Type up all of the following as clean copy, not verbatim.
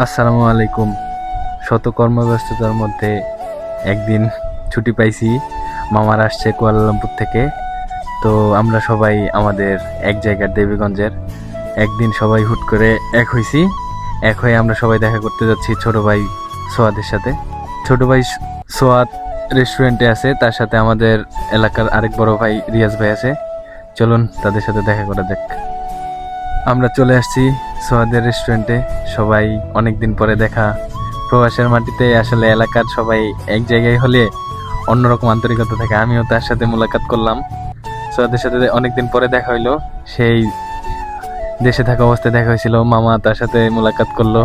আসসালামু আলাইকুম। শত কর্মব্যস্ততার মধ্যে একদিন ছুটি পাইছি। মামার আসছে কুয়ালালামপুর থেকে। তো আমরা সবাই আমাদের এক জায়গার দেবীগঞ্জের একদিন সবাই হুট করে এক হইছি। এক হয়ে আমরা সবাই দেখা করতে যাচ্ছি ছোট ভাই সোয়াদের সাথে। ছোট ভাই সোয়াদ রেস্টুরেন্টে আছে, তার সাথে আমাদের এলাকার আরেক বড় ভাই রিয়াজ ভাই আছে। চলুন তাদের সাথে দেখা করা যাক। আমরা চলে আসছি সোহাদের রেস্টুরেন্টে। সবাই অনেক দিন পরে দেখা। প্রবাসের মাটিতে আসলে এলাকার সবাই এক জায়গায় হলে অন্যরকম আন্তরিকতা থাকে। আমিও তার সাথে মোলাকাত করলাম। সোহাদের সাথে অনেকদিন পরে দেখা হইলো। সেই দেশে থাকা অবস্থায় দেখা হয়েছিল। মামা তার সাথে মোলাকাত করলো।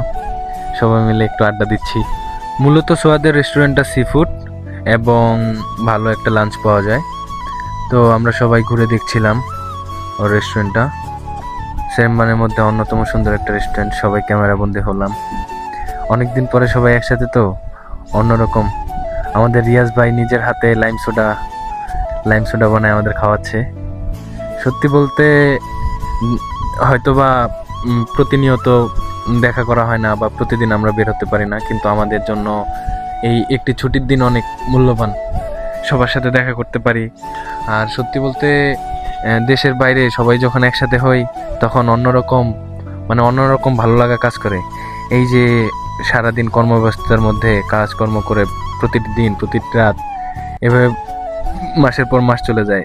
সবাই মিলে একটু আড্ডা দিচ্ছি। মূলত সোহাদের রেস্টুরেন্টটা সি ফুড এবং ভালো একটা লাঞ্চ পাওয়া যায়। তো আমরা সবাই ঘুরে দেখছিলাম ওর রেস্টুরেন্টটা। সেরেমবানের মধ্যে অন্যতম সুন্দর একটা রেস্টুরেন্ট। সবাই ক্যামেরা বন্দি হলাম। অনেকদিন পরে সবাই একসাথে, তো অন্যরকম। আমাদের রিয়াজ ভাই নিজের হাতে লাইম সোডা বানায় আমাদের খাওয়াচ্ছে। সত্যি বলতে হয়তোবা প্রতিনিয়ত দেখা করা হয় না বা প্রতিদিন আমরা বের হতে পারি না, কিন্তু আমাদের জন্য এই একটি ছুটির দিন অনেক মূল্যবান। সবার সাথে দেখা করতে পারি। আর সত্যি বলতে দেশের বাইরে সবাই যখন একসাথে হই তখন অন্যরকম ভালো লাগা কাজ করে। এই যে সারাদিন কর্মব্যস্ততার মধ্যে কাজকর্ম করে প্রতিটি রাত এভাবে মাসের পর মাস চলে যায়।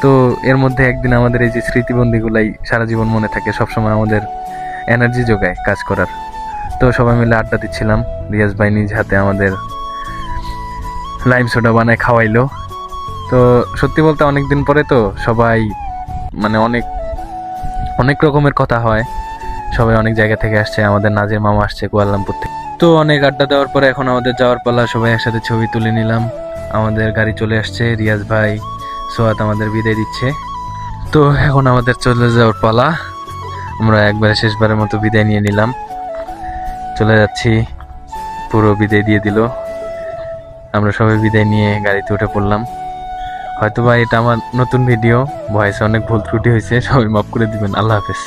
তো এর মধ্যে একদিন আমাদের এই যে স্মৃতিবন্দিগুলাই সারা জীবন মনে থাকে, সবসময় আমাদের এনার্জি যোগায় কাজ করার। তো সবাই মিলে আড্ডা দিচ্ছিলাম। রিয়াজ ভাই নিজ হাতে আমাদের লাইম সোডা বানায় খাওয়াইলো। তো সত্যি বলতে অনেকদিন পরে তো সবাই অনেক অনেক রকমের কথা হয়। সবাই অনেক জায়গা থেকে আসছে। আমাদের নাজির মামা আসছে কুয়ালালামপুর থেকে। তো অনেক আড্ডা দেওয়ার পরে এখন আমাদের যাওয়ার পালা। সবাই একসাথে ছবি তুলে নিলাম। আমাদের গাড়ি চলে আসছে। রিয়াজ ভাই সোয়াত আমাদের বিদায় দিচ্ছে। তো এখন আমাদের চলে যাওয়ার পালা। আমরা একবারে শেষবারের মতো বিদায় নিয়ে নিলাম। চলে যাচ্ছি। পুরো বিদায় দিয়ে দিল। আমরা সবাই বিদায় নিয়ে গাড়িতে উঠে পড়লাম। হয়তোবা এটা আমার নতুন ভিডিও, ভয়েসে অনেক ভুল ত্রুটি হয়েছে, সবাই মাফ করে দিবেন। আল্লাহ হাফেজ।